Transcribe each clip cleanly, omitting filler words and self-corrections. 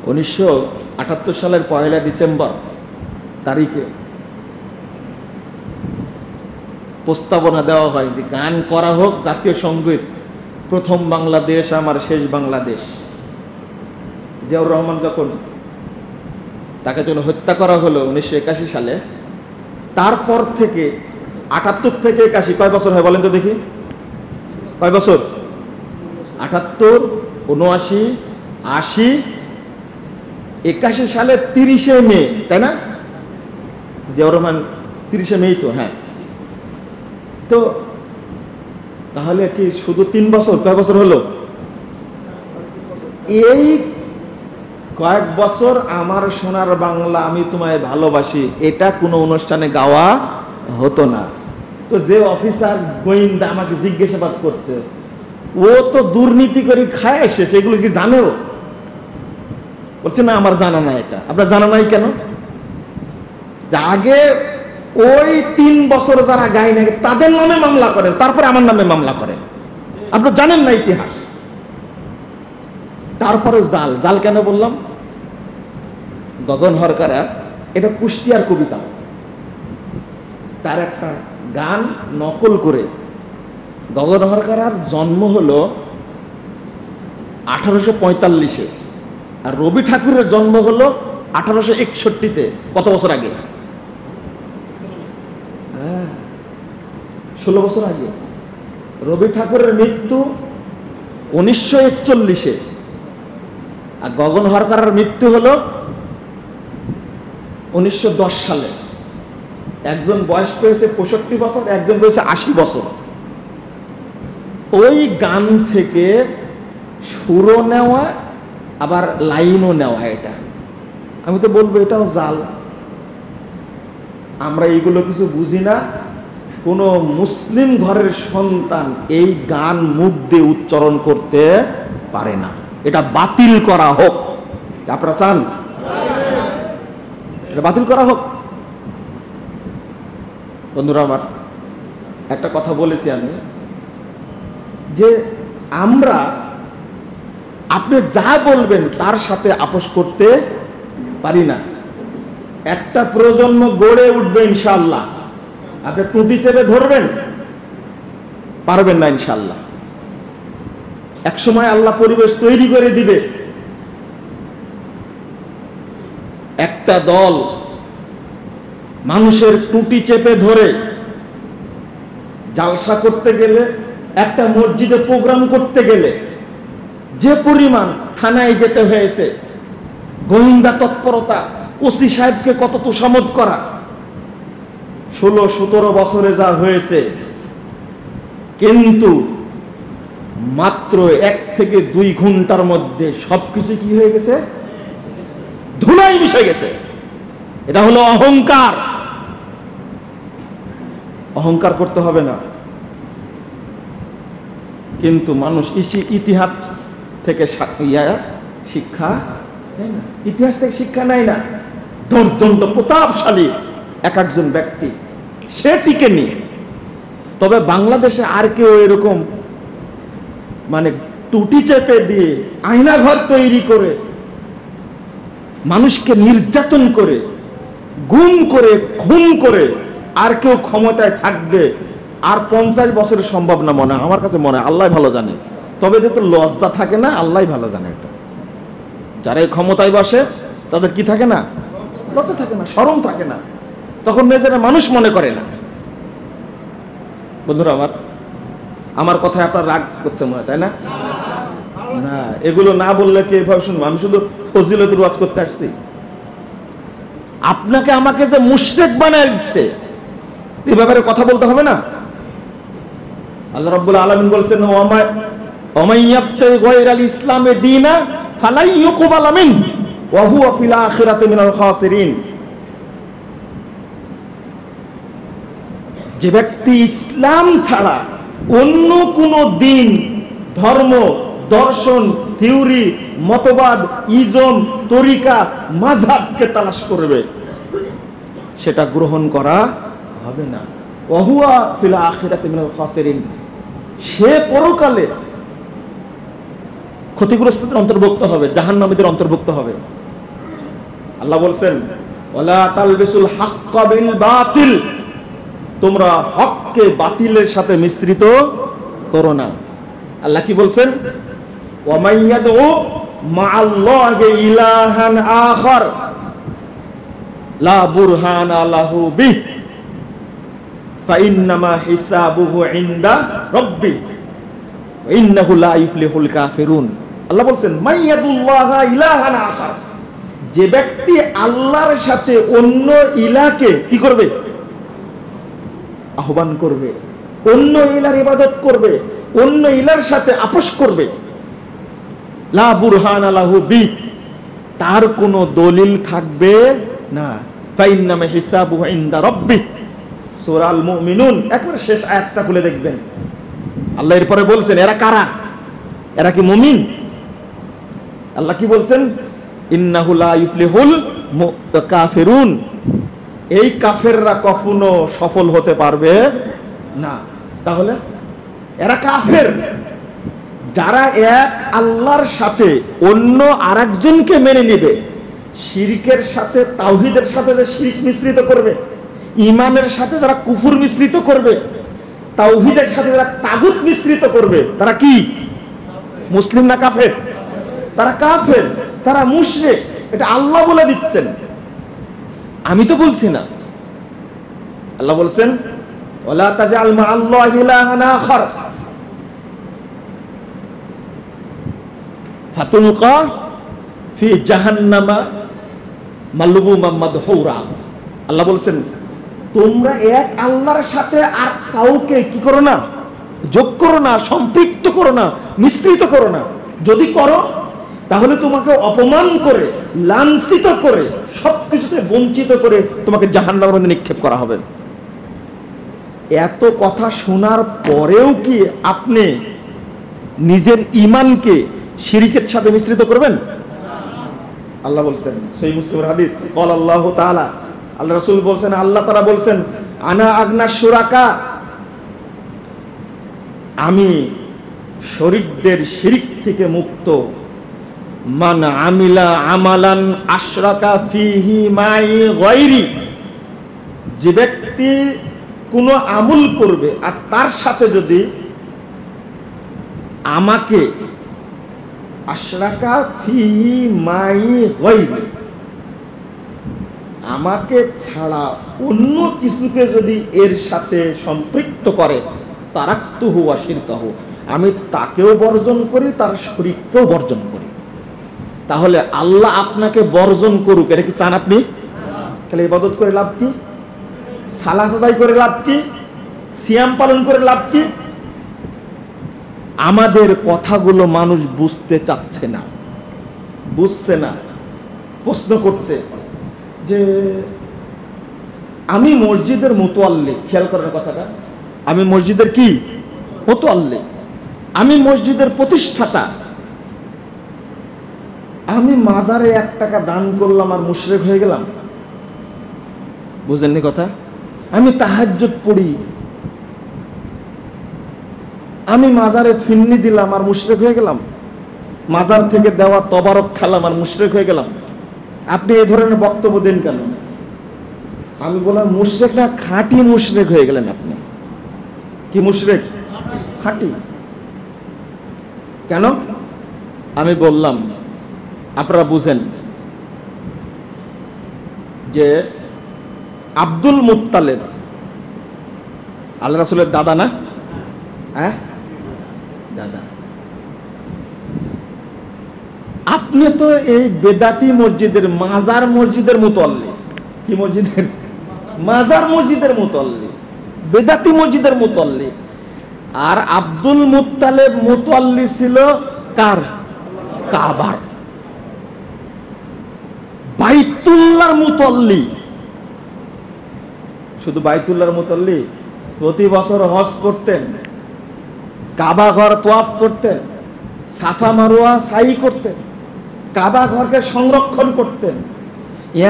1978 সালের 1 ডিসেম্বর তারিখে প্রস্তাবনা দেওয়া হয় যে গান করা হোক জাতীয় সঙ্গীত, প্রথম বাংলাদেশ আমার শেষ বাংলাদেশ। জিয়াউর রহমান যখন তাকে যখন হত্যা করা হলো 1981 সালে, তারপর থেকে 78 থেকে 81 কয় বছর হয় বলেন তো দেখি, কয় বছর? 78, 79, 80, 81 সালে 30 মে, তাই না? জিয়াউর রহমান 30 মে তো, হ্যাঁ। তো তাহলে কি শুধু 3 বছর? কয় বছর হলো? এই কয়েক বছর আমার সোনার বাংলা আমি তোমায় ভালোবাসি এটা কোনো অনুষ্ঠানে গাওয়া হতো না। তো যে অফিসার গোয়েন্দা আমাকে জিজ্ঞাসাবাদ করছে, ও তো দুর্নীতি করে খায় এসে, সেগুলো কি জানেও? বলছে না আমার জানা নাই। এটা আপনার জানা নাই কেন? আগে ওই 3 বছর যারা গায় না তাদের নামে মামলা করেন, তারপরে আমার নামে মামলা করেন। আপনি জানেন না ইতিহাস। তারপরে জাল, জাল কেন বললাম? গগন হরকারা, এটা কুষ্টিয়ার কবিতা, তার একটা গান নকল করে। গগন হরকারার জন্ম হলো 1845-এ, আর রবি ঠাকুরের জন্ম হলো 1861-তে। কত বছর আগে? 16 বছর আগে। রবি ঠাকুরের মৃত্যু 1941-এ, আর গগন হরকারের মৃত্যু হলো 1910 সালে। একজন বয়স পেয়েছে 65 বছর, একজন পেয়েছে 80 বছর। ওই গান থেকে সুরও নেওয়া আবার লাইনও নেওয়া। এটা আমি তো বলবো এটাও জাল। আমরা এইগুলো কিছু বুঝি না। কোন মুসলিম ঘরের সন্তান এই গান মুখ দিয়ে উচ্চারণ করতে পারে না। এটা বাতিল করা হোক। আপনারা চান এটা বাতিল করা হোক? বন্ধুরা আমার, একটা কথা বলেছি আমি, যে আমরা আপনি যা বলবেন তার সাথে আপোষ করতে পারি না। একটা প্রজন্ম গড়ে উঠবে ইনশাআল্লাহ। আপনি টুটি চেপে ধরবেন, পারবেন না ইনশাআল্লাহ। এক সময় আল্লাহ পরিবেশ তৈরি করে দিবে। একটা দল মানুষের টুটি চেপে ধরে জালসা করতে গেলে, একটা মসজিদে প্রোগ্রাম করতে গেলে যে পরিমাণ থানায় যেতে হয়েছে, গোয়েন্দা তৎপরতা, ওসি সাহেবকে কত তোষামত করা, 16-17 বছরে যা হয়েছে, কিন্তু মাত্র 1 থেকে 2 ঘন্টার মধ্যে সবকিছু কি হয়ে গেছে? ধুলায় মিশে গেছে। এটা হলো অহংকার। অহংকার করতে হবে না, কিন্তু মানুষ ইতিহাস থেকে শিক্ষা নেয় না। ইতিহাস থেকে শিক্ষা নেয় না। দুর্দণ্ড প্রতাপশালী একজন ব্যক্তি, সে টিকে নি। তবে বাংলাদেশে আর কেউ এরকম মানে টুটি চেপে দিয়ে আয়নাঘর তৈরি করে মানুষকে নির্যাতন করে, গুম করে, খুন করে আর কেউ ক্ষমতায় থাকবে আর 50 বছরে সম্ভব না মনে হয়। আমার কাছে মনে হয়, আল্লাহ ভালো জানে। তবে যে তো লজ্জা থাকে না, আল্লাহ ভালো জানে। এটা যারা এই ক্ষমতায় বসে তাদের কি থাকে না? লজ্জা থাকে না, শরম থাকে না। তখন নিজেরা মানুষ মনে করে না। বন্ধুরা আমার কথায় আপনার রাগ করছে মনে হয়, তাই না? না, এগুলো না বললে কি এভাবে শুনবো? আমি শুধু ফজিলতের ওয়াজ করতে আসছি। আপনাকে আমাকে যে মুশরিক বানায় দিচ্ছে, এই ব্যাপারে কথা বলতে হবে না? আল্লাহ রাব্বুল আলামিন বলছেন, ওমাই ইয়াবতাগি গায়রাল ইসলামে দীনা ফালাই ইউকবালা মিনহু ওয়া হুয়া ফিল আখিরাতি মিনাল খাসিরিন। যে ব্যক্তি ইসলাম ছাড়া অন্য কোন দিন, ধর্ম, দর্শন, থিওরি, মতবাদ, ইজম, তরিকা, মাযহাবকে তালাশ করবে, সেটা গ্রহণ করা হবে না। ওয়া হুয়া ফিল আখিরাতি মিনাল খাসিরিন। সে পরকালে ক্ষতিগ্রস্তদের অন্তর্ভুক্ত হবে, জাহান্নামীদের অন্তর্ভুক্ত হবে। আল্লাহ বলছেন ওয়ালা তালবিসুল হাক্কা বিল বাতিল, তোমরা হককে বাতিলের সাথে মিশ্রিত করো না। আল্লাহ কি বলছেন? ওয়া মাইয়াদউ মা'আল্লাহি ইলাহান আখার লা বুরহানা লাহু বিহি ফাইন্নামা হিসাবুহু ইনদা রাব্বি ওয়া ইন্নাহু লা ইফলিহুল কাফিরুন। আল্লাহ বলছেন মাইয়াদুল্লাহা ইলাহান আখার, যে ব্যক্তি আল্লাহর সাথে অন্য ইলাহকে কি করবে? আহ্বান করবে, অন্য ইলাহর ইবাদত করবে, অন্য ইলাহর সাথে আপোষ করবে, লা বুরহানা লাহু বিহি, তার কোনো দলিল থাকবে না। ফাইন্নামা হিসাবুহু ইনদা রাব্বি, সূরা আল মুমিনুন একবার শেষ আয়াতটা খুলে দেখবেন। আল্লাহ এরপরে বলছেন এরা কারা? এরা কি মুমিন? আল্লাহ কি বলছেন? ইন্নাহু লা ইফলিহুল কাফিরুন, এই কাফেররা কখনো সফল হতে পারবে না। তাহলে এরা কাফের যারা এক আল্লাহর সাথে অন্য আরেকজনকে মেনে নেবে, শিরকের সাথে তাওহীদের সাথে যে শিরক মিশ্রিত করবে, ঈমানের সাথে যারা কুফর মিশ্রিত করবে, তাওহীদের সাথে যারা তাগুত মিশ্রিত করবে, তারা কি মুসলিম না কাফের? তারা কাফের, তারা মুশরিক। এটা আল্লাহ বলে দিচ্ছেন, আমি তো বলছি না। আল্লাহ বলছেন ওয়ালা তাজআল মা'আল্লাহি ইলাহান আখার ফাতুলকা ফি জাহান্নামা মালুমুমান মাদহুরা। আল্লাহ বলছেন তোমরা এক আল্লাহর সাথে আর কাউকে কি করো না, যোগ করো না, সম্পৃক্ত করো না, মিশ্রিত করো না। যদি করো তাহলে তোমাকে অপমান করে, লাঞ্ছিত করে, সবকিছুতে বঞ্চিত করে তোমাকে জাহান্নামের মধ্যে নিক্ষেপ করা হবে। এত কথা শোনার পরেও কি আপনি নিজের ঈমানকে শিরকের সাথে মিশ্রিত করবেন? আল্লাহ বলছেন, সেই মুসলিমের হাদিস, ক্বাল আল্লাহু তাআলা, আল্লাহ রাসূল বলছেন, আল্লাহ তাআলা বলছেন আনা আগনা শুরাকা, আমি শরীকদের শিরক থেকে মুক্ত। মান আমিলা আমালান আশরাকা ফিহি মাই গায়রি, যে ব্যক্তি কোনো আমল করবে আর তার সাথে যদি আমাকে, আশরাকা ফিহি মাই গায়রি, আমাকে ছাড়া অন্য কিছুকে যদি এর সাথে সম্পৃক্ত করে, তারাক্তুহু ওয়া শিরকাহু, আমি তাকেও বর্জন করি, তার শরীককেও বর্জন করি। তাহলে আল্লাহ আপনাকে বর্জন করুক, এটা কি চান আপনি? তাহলে ইবাদত করে লাভ কি? সালাত আদায় করে লাভ কি? সিয়াম পালন করে লাভ কি? আমাদের কথাগুলো মানুষ বুঝতে চাচ্ছে না, বুঝছে না, প্রশ্ন করছে যে আমি মসজিদের মুতাল্লি। খেয়াল করার কথাটা, আমি মসজিদের কি মুতাল্লি, আমি মসজিদের প্রতিষ্ঠাতা, আমি মাজারে 1 টাকা দান করলাম আর মুশরিক হয়ে গেলাম? বুঝেননি কথা? আমি তাহাজ্জুদ পড়ি, আমি মাজারে ফিন্নি দিলাম আর মুশরিক হয়ে গেলাম? মাজার থেকে দেওয়া তবারক খেলাম আর মুশরিক হয়ে গেলাম? আপনি এই ধরনের বক্তব্য দেন কেন? আমি বললাম মুশরিক না, খাঁটি মুশরিক হয়ে গেলেন আপনি। কি মুশরিক? খাঁটি। কেন? আমি বললাম আপনারা বুঝেন যে আব্দুল মুত্তালিব আল্লাহ রাসূলের দাদা না? হ্যাঁ দাদা। আপনি তো এই বেদাতি মসজিদের, মাজার মসজিদের মুতাল্লি। কি মসজিদের? মাজার মসজিদের মুতাল্লি, বেদাতি মসজিদের মুতাল্লি। আর আব্দুল মুত্তালিব মুতাল্লি ছিল কার? কাবার, বাইতুল্লাহর মুতাল্লি। শুধু বাইতুল্লাহর মুতাল্লি, প্রতি বছর হজ করতেন, কাবা ঘর তোয়াফ করতেন, সাফা মারওয়া সাই করতেন, কাবা ঘরকে সংরক্ষণ করতেন।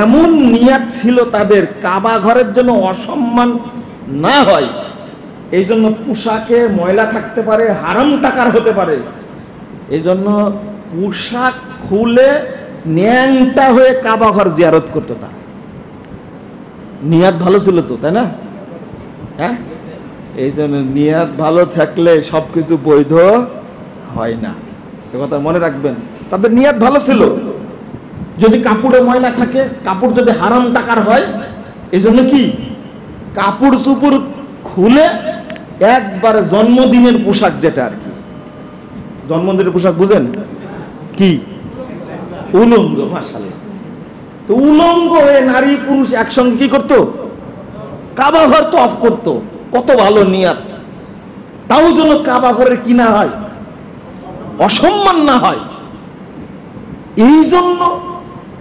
এমন নিয়াত ছিল তাদের, কাবা ঘরের জন্য অসম্মান না হয়, এই জন্য পোশাকে ময়লা থাকতে পারে, হারাম টাকার হতে পারে, এই জন্য পোশাক খুলে ন্যাংটা হয়ে কাবা ঘর জিয়ারত করতো। তারা নিয়াত ভালো ছিল তো, তাই না? হ্যাঁ, এই জন্য নিয়াত ভালো থাকলে সবকিছু বৈধ হয় না, এ কথা মনে রাখবেন। তাদের নিয়াত ভালো ছিল। যদি কাপড়ে ময়লা থাকে, কাপড় যদি হারাম টাকার হয়, এই জন্য কি কাপড় চুপড় খুলে একবারে জন্মদিনের পোশাক, যেটা আর কি জন্মদিনের পোশাক বুঝেন কি, উলঙ্গ। মাশাআল্লাহ। তো উলঙ্গ হয়ে নারী পুরুষ একসঙ্গে কি করতো? কাবা ঘর তো অফ করতো। কত ভালো নিয়াত। তাও যেন কাবা ঘরের কি না হয়, অসম্মান না হয়, এই জন্য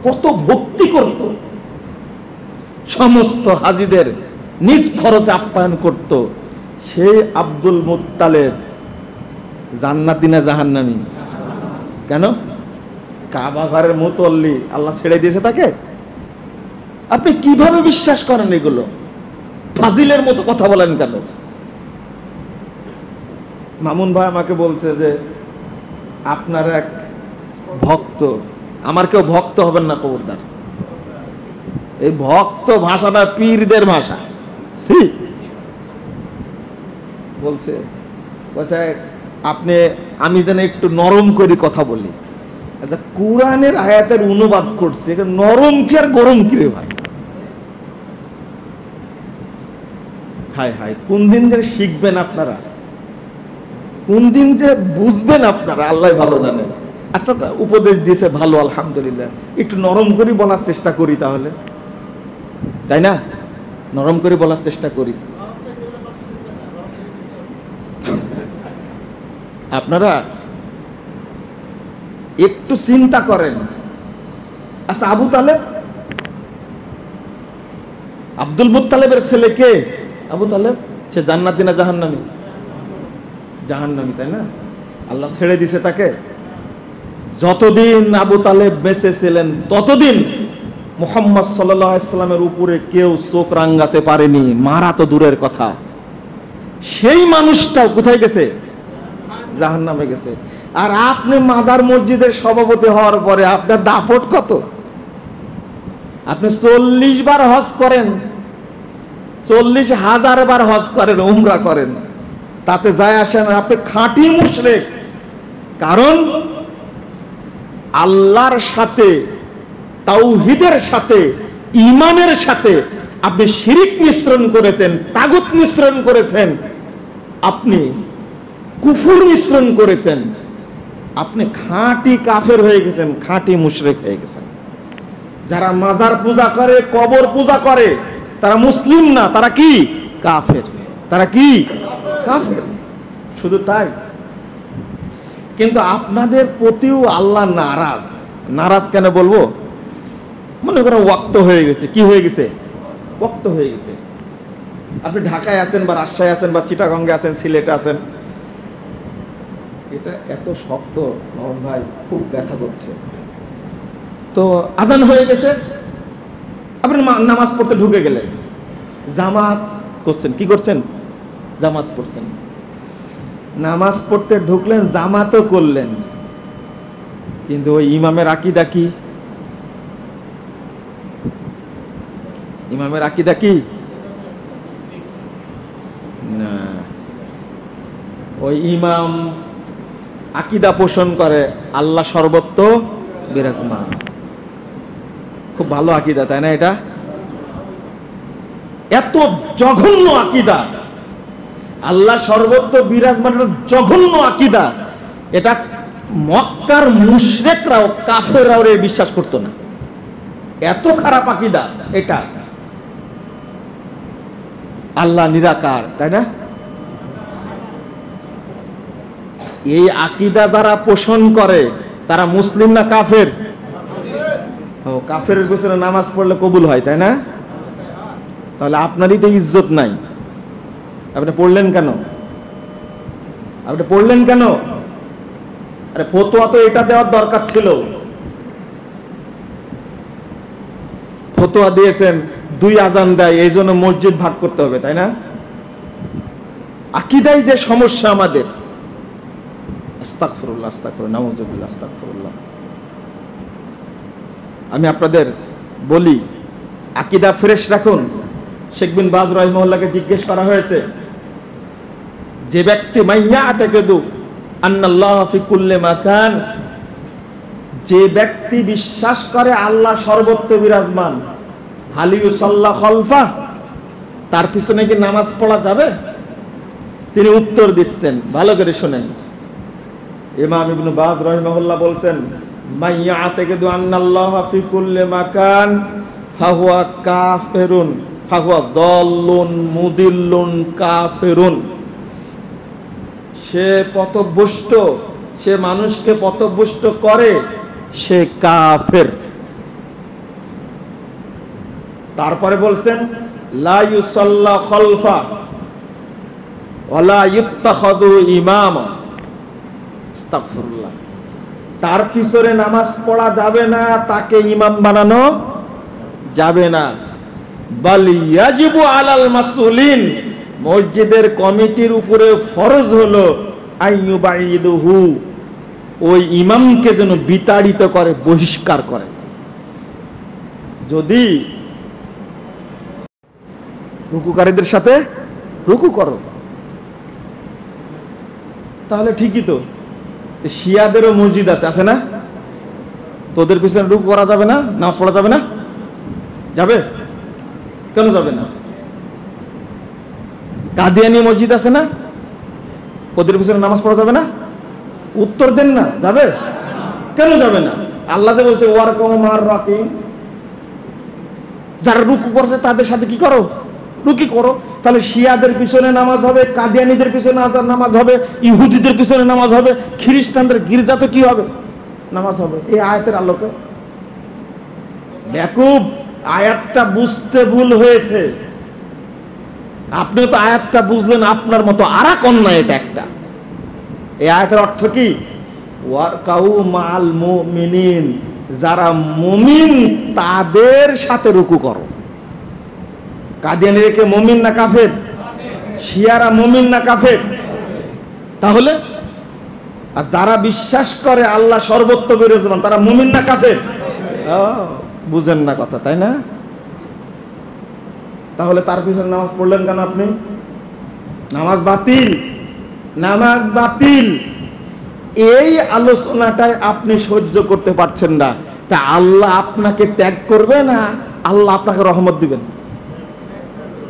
কত ভক্তি করত। সমস্ত হাজীদের নিজ খরচে আপ্যায়ন করত। সেই আব্দুল মুত্তালেব জান্নাতি না জাহান্নামী? কেন? কাবা ঘরের মুতল্লি, আল্লাহ ছেড়ে দিয়েছে তাকে। আপনি কিভাবে বিশ্বাস করেন এগুলো? ফাজিলের মতো কথা বলেন কেন? মামুন ভাই আমাকে বলছে যে আপনার এক ভক্ত, আমার কেউ ভক্ত হবেন না খবরদার। এই ভক্ত ভাষাটা পীরদের ভাষা। বলছে আপনি, আমি যেন একটু নরম করে কথা বলি। আচ্ছা, কোরআনের আয়াতের অনুবাদ করছে, নরম কি আর গরম কি রে ভাই? হায় হায়, কোন দিন যে শিখবেন আপনারা, কোন দিন যে বুঝবেন আপনারা, আল্লাহ ভালো জানেন। আচ্ছা, উপদেশ দিয়েছে ভালো, আলহামদুলিল্লাহ। একটু নরম করে বলার চেষ্টা করি তাহলে, তাই না? নরম করে বলার চেষ্টা করি। আপনারা একটু চিন্তা করেন। আচ্ছা, আবু তালেব, আব্দুল মুত্তালেবের ছেলে কে? আবু তালেব। সে জান্নাতি না জাহান্নামী? জাহান্নামী, তাই না? আল্লাহ ছেড়ে দিছে তাকে। যতদিন আবু তালেব বেঁচে ছিলেন ততদিন মুহাম্মদ সাল্লাল্লাহু আলাইহি ওয়াসাল্লামের উপরে কেউ চোখ রাঙাতে পারেনি, মারা তো দূরের কথা। সেই মানুষটাও কোথায় গেছে? জাহান্নামে গেছে। আর আপনি মাজার মসজিদের সভাপতি হওয়ার পরে আপনার দাপট কত? আপনি 40 বার হজ করেন, 40,000 বার হজ করেন, উমরা করেন, তাতে যায় আসে না। আপনি খাঁটি মুশরিক। কারণ আল্লাহর সাথে, তাওহীদের সাথে, ঈমানের সাথে আপনি শিরিক মিশ্রণ করেছেন, তাগুত মিশ্রণ করেছেন, আপনি কুফর মিশ্রণ করেছেন। আপনি খাঁটি কাফের হয়ে গেছেন, খাঁটি মুশরিক হয়ে গেছেন। যারা মাজার পূজা করে, কবর পূজা করে, তারা মুসলিম না, তারা কি? কাফের। তারা কি? কাফের। শুধু তাই, কিন্তু আপনাদের প্রতিও আল্লাহ নারাজ। নারাজ কেন বলবো? মনে করেন ওয়াক্ত হয়ে গেছে। কি হয়ে গেছে? ওয়াক্ত হয়ে গেছে। আপনি ঢাকায় আছেন বা রাজশাহী আছেন বা চিটাগঙ্গে আছেন, সিলেটে আছেন, এটা এত শক্ত মোহন ভাই, খুব ব্যথা করছে। তো আজান হয়ে গেছে, আপনি নামাজ পড়তে ঢুকে গেলেন, জামাত করছেন। কি করছেন? জামাত পড়ছেন। নামাজ পড়তে ঢুকলেন, জামাতও করলেন, কিন্তু ওই ইমামের আকীদা কি? ইমামের আকীদা কি? না, ওই ইমাম আকীদা পোষণ করে আল্লাহ সর্বত্র বিরাজমান। খুব ভালো আকীদা, তাই না? এটা এত জঘন্য আকীদা, আল্লাহ সর্বত্র বিরাজমান, জঘন্য আকীদা। এটা মক্কার মুশরিকরাও, কাফেররাও বিশ্বাস করতো না। এত খারাপ আকীদা এটা। আল্লাহ নিরাকার, তাই না? এই আকীদা যারা পোষণ করে তারা মুসলিম না কাফের? ও, কাফেরের পেছনে নামাজ পড়লে কবুল হয়, তাই না? তাহলে আপনারই তো ইজ্জত নাই। আপনি পড়লেন কেন? আপনি পড়লেন কেন? আরে ফতোয়া তো এটা দেওয়ার দরকার ছিল। ফতোয়া দিয়েছেন 2 আজান দেয়, এই জন্য মসজিদ ভাগ করতে হবে, তাই না? আকীদাই যে সমস্যা আমাদের। আস্তাগফিরুল্লাহ, আস্তাগফিরুল্লাহ, নাউযুবিল্লাহ, আস্তাগফিরুল্লাহ। আমি আপনাদের বলি, আকীদা ফ্রেশ রাখুন। শেখ বিন বাজ রাহিমাহুল্লাহকে জিজ্ঞেস করা হয়েছে, যে ব্যক্তি মাইয়াতাকিদু আন্নাল্লাহ ফি কুল্লি মাকান, যে ব্যক্তি বিশ্বাস করে আল্লাহ সর্বত্র বিরাজমান, হাল ইউসাল্লা খালফা, তার পিছনে কি নামাজ পড়া যাবে? তিনি উত্তর দিচ্ছেন, ভালো করে শুনেন। ইমাম ইবনে বাজ রাহিমাহুল্লাহ বলছেন, মাইয়াতাকিদু আন্নাল্লাহ ফি কুল্লি মাকান ফাহুয়া কাফিরুন ফাহুয়া দাল্লুন মুদিল্লুন কাফিরুন। সে পথভ্রষ্ট, সে মানুষকে পথভ্রষ্ট করে, সে কাফের। তারপরে বলছেন, লা ইউসাল্লা খালফা ওয়ালা ইত্তাখাযু ইমামা। আস্তাগফিরুল্লাহ। তার পিছনে নামাজ পড়া যাবে না, তাকে ইমাম বানানো যাবে না। বাল ইয়াজিবু আলাল মাসউলিন, মসজিদের কমিটির উপরে ফরজ হলো আইয়ুবাইদুহু, ওই ইমামকে যেন বিতাড়িত করে, বহিষ্কার করে। যদি রুকুকারীদের সাথে রুকু করো তাহলে ঠিকই তো। শিয়াদেরও মসজিদ আছে না? তোদের পিছনে রুকু করা যাবে না, নামাজ পড়া যাবে না? যাবে? কেন যাবে না? কাদিয়ানি মসজিদ আছে না, ওদের পিছনে নামাজ পড়া যাবে না? উত্তর দেন না, যাবে? কেন যাবে না? আল্লাহ যে বলছে ওয়ারকাউ মা'আর রাকিন, যারা রুকু করছে তাদের সাথে কি করো? রুকু করো। তাহলে শিয়াদের পিছনে নামাজ হবে, কাদিয়ানীদের পিছনে নামাজ হবে, ইহুদিদের পিছনে নামাজ হবে, খ্রিস্টানদের গির্জাতে কি হবে? নামাজ হবে। এই আয়াতের আলোকে বেকুব, আয়াতটা বুঝতে ভুল হয়েছে। আপনি তো আয়াতটা বুঝলেন আপনার মতো আর এক অন্যায়। এটা একটা, এই আয়াতের অর্থ কি? ওয়ারকাউ মা'আল মুমিনিন, যারা মুমিন তাদের সাথে রুকু করো। কাদিয়ানীরা কি মুমিন না কাফের? শিয়ারা মুমিন না কাফের? তাহলে আর যারা বিশ্বাস করে আল্লাহ সর্বত্র বিরাজমান, তারা মুমিন না কাফের? বুঝেন না কথা, তাই না? তাহলে তার পিছনে নামাজ পড়লেন কেন আপনি? নামাজ বাতিল, নামাজ বাতিল। এই আলোচনাটাই আপনি সহ্য করতে পারছেন না। তা আল্লাহ আপনাকে ত্যাগ করবে না, আল্লাহ আপনাকে রহমত দিবেন?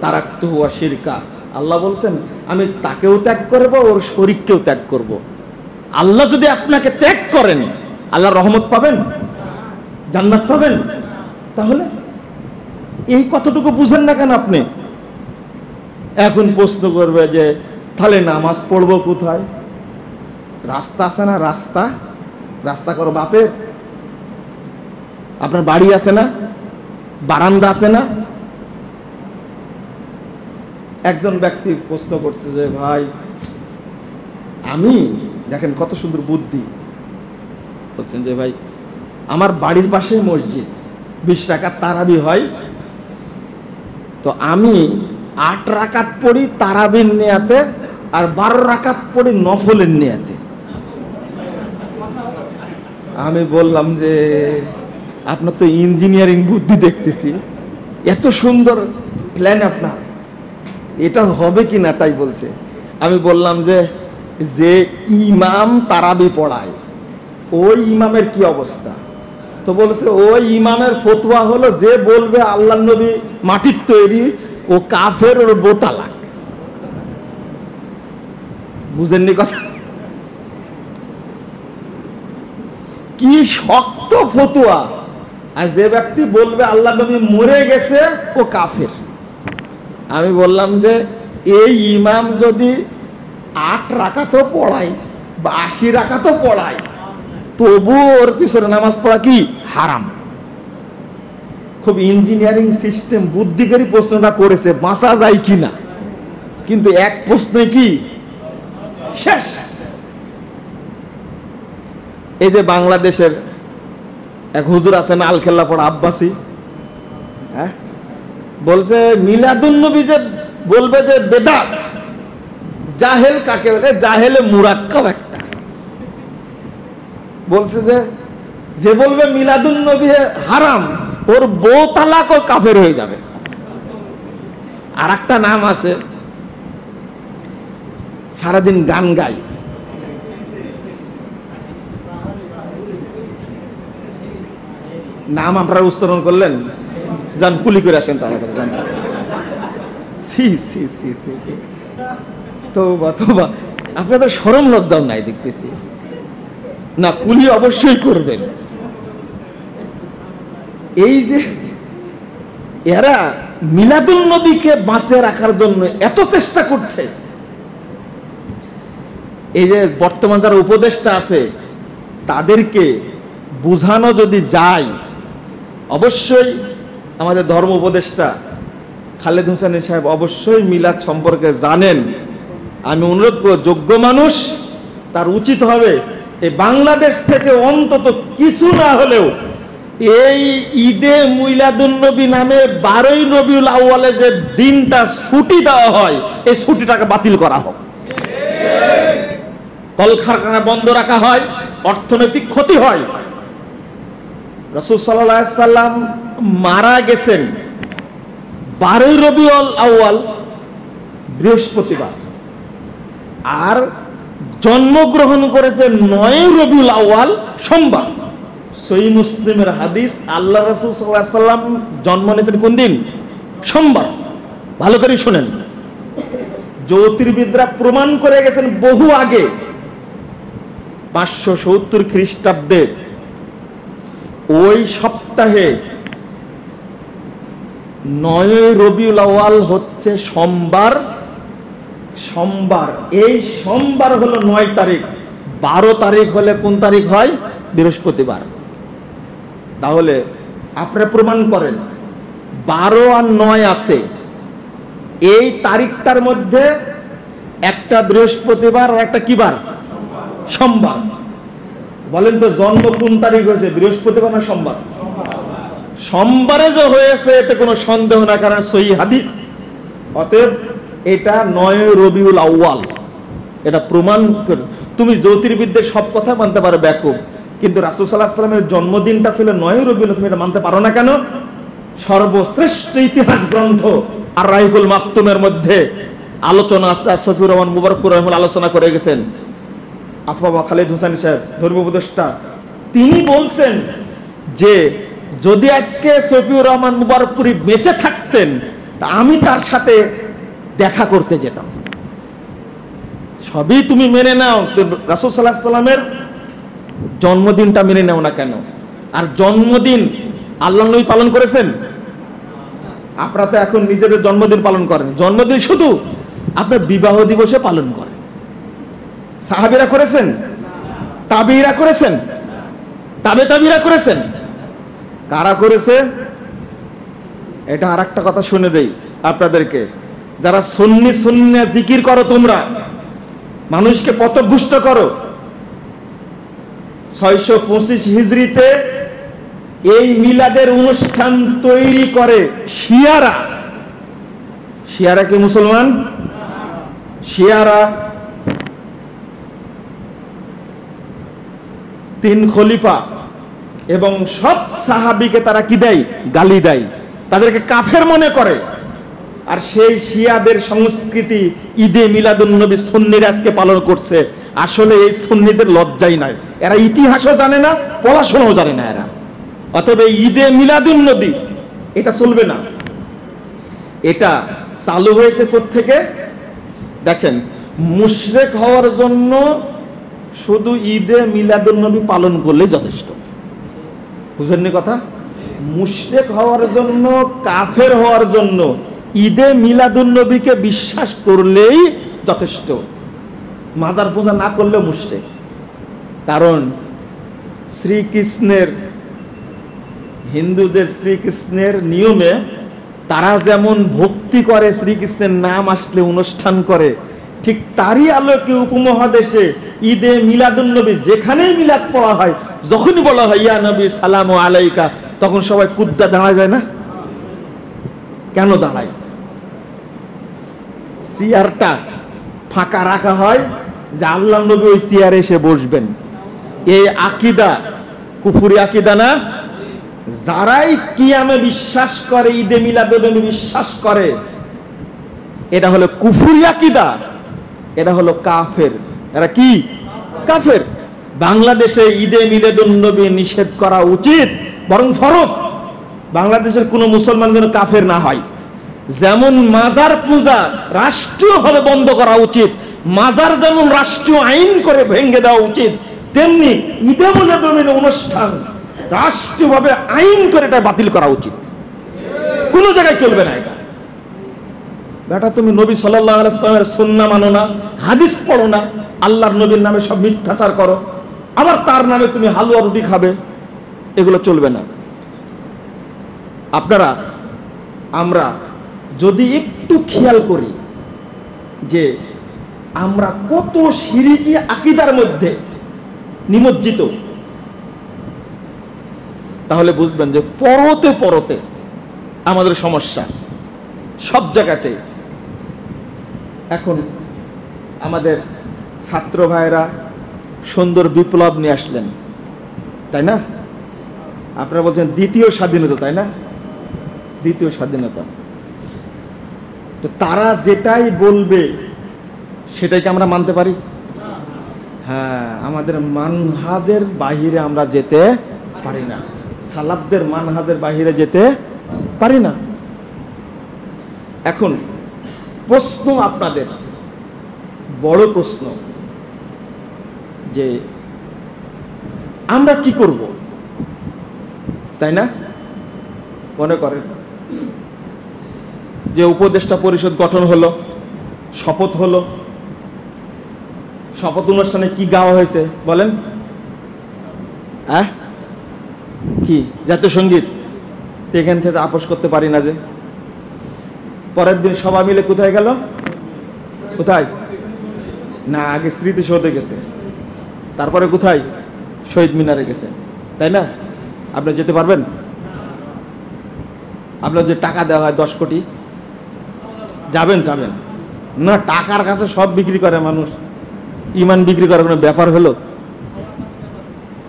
তারাকতুহু ওয়া শিরকা, আল্লাহ বলছেন আমি তাকেও ত্যাগ করব, ওর শরীককেও ত্যাগ করব। আল্লাহ যদি আপনাকে ত্যাগ করেন, আল্লাহ রহমত পাবেন, জান্নাত পাবেন? তাহলে এই কতটুকু বুঝেন না কেন আপনি? এখন প্রশ্ন করবে যে তাহলে নামাজ পড়বো কোথায়? রাস্তা আছে না? রাস্তা রাস্তা করো বাপের। আপনার বাড়ি আছে না? বারান্দা আছে না? একজন ব্যক্তি প্রশ্ন করছে যে ভাই, আমি, দেখেন কত সুন্দর বুদ্ধি, বলছেন যে ভাই আমার বাড়ির পাশে মসজিদ, 20 রাকাত তারাবি হয়, তো আমি 8 রাকাত পড়ি তারাবির নিয়াতে আর 12 রাকাত পড়ি নফলের নিয়াতে। আমি বললাম যে আপনার তো ইঞ্জিনিয়ারিং বুদ্ধি দেখতেছি, এত সুন্দর প্ল্যান আপনার, এটা হবে কি না তাই বলছে। আমি বললাম যে যে ইমাম তারাবি পড়ায় ওই ইমামের কি অবস্থা? তো বলছে ওই ইমামের ফতোয়া হলো যে বলবে আল্লাহর নবী মাটির তৈরি ও কাফের, ওর বোতালাক। বুঝেননি কথা? কি শক্ত ফতোয়া। আর যে ব্যক্তি বলবে আল্লাহর নবী মরে গেছে ও কাফের। আমি বললাম যে এই ইমাম যদি 8 রাকাতও পড়ায় বা 80 রাকাতও পড়ায়, তবু ওর পিছনে নামাজ পড়া কি হারাম। খুব ইঞ্জিনিয়ারিং সিস্টেম, বুদ্ধিকারী প্রশ্নটা করেছে, বাঁচা যায় কিনা, কিন্তু এক প্রশ্নে কি শেষ। এই যে বাংলাদেশের এক হুজুর আছেন আলখেল্লা পড়া আব্বাসী, হ্যাঁ, বলছে মিলাদুন নবী যে বলবে যে বেদাত, জাহেল কাকে বলে? জাহেলে মুরাক্কাব একটা। বলছে যে যে বলবে মিলাদুন নবী হারাম, ওর বউ তালাক ও কাফের হয়ে যাবে। আর একটা নাম আছে, সারাদিন গান গাই, নাম আপনারা উচ্চারণ করলেন, যান কুলি করে আসেন তাড়াতাড়ি যান। সি সি সি সি সি, তওবা তওবা, আপনাদের শরম লজ্জাও নাই দেখতেছি না, কুলি অবশ্যই করবেন। এই যে এরা মিলাদুন নবীকে বাঁচিয়ে রাখার জন্য এত চেষ্টা করছে, এই যে বর্তমান যারা উপদেষ্টা আছে তাদেরকে বুঝানো যদি যায়, অবশ্যই আমাদের ধর্ম উপদেষ্টা খালেদ হোসেন সাহেব অবশ্যই মিলাদ সম্পর্কে জানেন। আমি অনুরোধ করব, যোগ্য মানুষ তার উচিত হবে এই বাংলাদেশ থেকে অন্তত কিছু না হলেও এই ঈদে মিলাদুন নবী নামে 12ই রবিউল আউয়ালে যে দিনটা ছুটি দেওয়া হয়, এই ছুটিটাকে বাতিল করা হোক। কলকারখানা বন্ধ রাখা হয়, অর্থনৈতিক ক্ষতি হয়। রাসূল সাল্লাল্লাহু আলাইহি সাল্লাম মারা গেছেন 12ই রবিউল আউয়াল বৃহস্পতিবার, আর জন্মগ্রহণ করেছেন 9ই রবিউল আউয়াল সোমবার। সহিহ মুসলিমের হাদিস, আল্লাহ রাসূল সাল্লাল্লাহু আলাইহি সাল্লাম জন্ম নিয়েছেন কোন দিন? সোমবার। ভালো করে শুনেন, জ্যোতির্বিদরা প্রমাণ করে গেছেন বহু আগে, 570 খ্রিস্টাব্দে ওই সপ্তাহে 9ই রবিউল আউয়াল হচ্ছে সোমবার। সোমবার, এই সোমবার হলো 9 তারিখ, 12 তারিখ হলে কোন তারিখ হয়? বৃহস্পতিবার। তাহলে আপনারা প্রমাণ করেন 12 আর 9 আছে, এই তারিখটার মধ্যে একটা বৃহস্পতিবার আর একটা কি বার? সোমবার। বলেন তো জন্ম কোন তারিখ হয়েছে, বৃহস্পতিবার না সোমবার? সোমবারে যে হয়েছে এতে কোনো সন্দেহ না, কারণ সহিহ হাদিস। অতএব এটা 9ই রবিউল আউয়াল, এটা প্রমাণ। তুমি জ্যোতির্বিদদের সব কথা মানতে পারো ব্যাকুব, কিন্তু রাসূল সাল্লাল্লাহু আলাইহি ওয়াসাল্লামের জন্মদিনটা ছিল 9ই রবিউল, তুমি এটা মানতে পারো না কেন? সর্বশ্রেষ্ঠ ইতিহাস গ্রন্থ আর রাহিকুল মাকতুমের মধ্যে আলোচনা আছে, সফিউর রহমান মুবারকপুর রহমাতুল্লাহ আলোচনা করে গেছেন। আফা খালেদ হোসেন সাহেব ধর্ম উপদেষ্টা, তিনি বলছেন যে যদি আজকে সফিউর রহমান মুবারকপুরি বেঁচে থাকতেন তা আমি তার সাথে দেখা করতে যেতাম। সবই তুমি মেনে নাও, রাসূল সাল্লাল্লাহু আলাইহি সাল্লামের জন্মদিনটা মেনে নাও না কেন? আর জন্মদিন আল্লাহ নবী পালন করেছেন? আপনারা তো এখন নিজেদের জন্মদিন পালন করেন, জন্মদিন শুধু আপনার বিবাহ দিবসে পালন করেন। সাহাবীরা করেছেন? তাবিঈরা করেছেন? তাবিঈরা করেছেন? কারা করেছে? এটা আর একটা কথা শুনে দেই আপনাদেরকে, যারা সুন্নি সুন্নি জিকির করো, তোমরা মানুষকে পথভ্রষ্ট করো, 625 হিজরিতে এই মিলাদের অনুষ্ঠান তৈরি করে শিয়ারা। শিয়ারা কি মুসলমান? শিয়ারা 3 খলিফা এবং সব সাহাবীকে তারা কি দেয়? গালি দেয়, তাদেরকে কাফের মনে করে। আর সেই শিয়াদের সংস্কৃতি ঈদে মিলাদুন নবী সুন্নিরা আজকে পালন করছে। আসলে এই সুন্নিদের লজ্জাই নাই, এরা ইতিহাসও জানে না, পড়াশোনাও জানে না এরা। অতএব ঈদে মিলাদুন নবী এটা চলবে না। এটা চালু হয়েছে কোত্থেকে? দেখেন, মুশরিক হওয়ার জন্য শুধু ঈদে মিলাদুন নবী পালন করলেই যথেষ্ট। বুঝেননি কথা? মুশরিক হওয়ার জন্য, কাফের হওয়ার জন্য ঈদে মিলাদুন নবীকে বিশ্বাস করলেই যথেষ্ট। মাজার পূজা না করলেও মুশরিক। কারণ শ্রীকৃষ্ণের, হিন্দুদের শ্রীকৃষ্ণের নিয়মে তারা যেমন ভক্তি করে, শ্রীকৃষ্ণের নাম আসলে অনুষ্ঠান করে, ঠিক তারই আলোকে উপমহাদেশে ঈদে মিলাদুন নবী যেখানেই মিলাদ পড়া হয়, যখনই বলা হয় ইয়া নবী সালামু আলাইকা, তখন সবাই কুদ্দা দাঁড়ায় যায় না? কেন দাঁড়ায়? চেয়ারটা ফাঁকা রাখা হয় যে আল্লাহ নবী ওই চেয়ারে এসে বসবেন। এই আকীদা কুফরি আকীদা না? যারাই কিয়ামে বিশ্বাস করে, ঈদে মিলাদুন্নবী বিশ্বাস করে, এটা হলো কুফরি আকীদা, এটা হলো কাফের। এরা কি? কাফের। বাংলাদেশে ঈদে মিলাদুন্নবী নিষেধ করা উচিত, বরং ফরজ। বাংলাদেশের কোনো মুসলমান যেন কাফের না হয়। যেমন মাজার পূজা রাষ্ট্রীয়ভাবে বন্ধ করা উচিত, মাজার যেমন রাষ্ট্রীয় আইন করে ভেঙে দেওয়া উচিত, তেমনি ঈদে মিলাদুন্নবী অনুষ্ঠান রাষ্ট্রীয়ভাবে আইন করে এটা বাতিল করা উচিত। কোনো জায়গায় চলবে না এটা। বেটা, তুমি নবী সাল্লাল্লাহু আলাইহি ওয়াসাল্লামের সুন্নাহ মানো না, হাদিস পড়ো না, আল্লাহর নবীর নামে সব মিথ্যাচার করো, আবার তার নামে তুমি হালুয়া রুটি খাবে, এগুলো চলবে না। আপনারা, আমরা যদি একটু খেয়াল করি যে আমরা কত শিরকি আকীদার মধ্যে নিমজ্জিত, তাহলে বুঝবেন যে পরতে পরতে আমাদের সমস্যা সব জায়গাতে। এখন আমাদের ছাত্র ভাইরা সুন্দর বিপ্লব নিয়ে আসলেন, তাই না? আপনারা বলছেন দ্বিতীয় স্বাধীনতা, তাই না? দ্বিতীয় স্বাধীনতা। তো তারা যেটাই বলবে সেটাই কি আমরা মানতে পারি? হ্যাঁ, আমাদের মানহাজের বাহিরে আমরা যেতে পারি না, সালাফদের মানহাজের বাহিরে যেতে পারি না। এখন প্রশ্ন আপনাদের, বড় প্রশ্ন, যে আমরা কি করব, তাই না? মনে করেন যে উপদেষ্টা পরিষদ গঠন হলো, শপথ হলো, শপথ অনুষ্ঠানে কি গাওয়া হয়েছে বলেন? কি জাতীয় সঙ্গীত? এখান থেকে আপোষ করতে পারি না। যে পরের দিন সবাই মিলে কোথায় গেল? কোথায় না, আগে স্মৃতিসৌধে গেছে, তারপরে কোথায়? শহীদ মিনারে গেছে, তাই না? আপনি যেতে পারবেন? আপনার যে টাকা দেওয়া হয় 10 কোটি, যাবেন? যাবেন না। টাকার কাছে সব বিক্রি করে মানুষ, ইমান বিক্রি করার কোনো ব্যাপার হলো?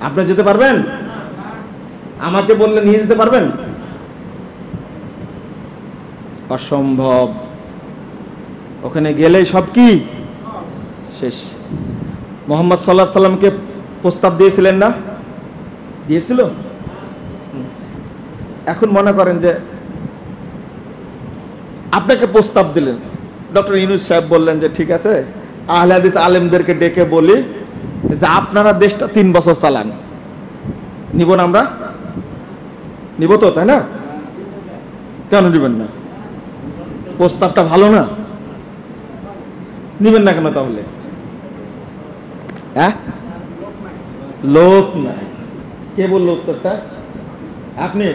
আপনি যেতে পারবেন? আমাকে বললে নিয়ে যেতে পারবেন? অসম্ভব। ওখানে গেলেই সব কি শেষ। মুহাম্মদ সাল্লাল্লাহু আলাইহি সাল্লামকে প্রস্তাব দিয়েছিলেন না? দিয়েছিল। এখন মনে করেন যে আপনাকে প্রস্তাব দিলেন, ডক্টর ইউনূস সাহেব বললেন যে ঠিক আছে, আহলে হাদিস আলেমদেরকে ডেকে বলি যে আপনারা দেশটা 3 বছর চালান, নিব না? আমরা নিব তো, তাই না? কেন নিবেন না? প্রস্তাবটা ভালো না? নিবেন না কেন তাহলে? লোক নাই। কে বললো উত্তরটা? আপনি?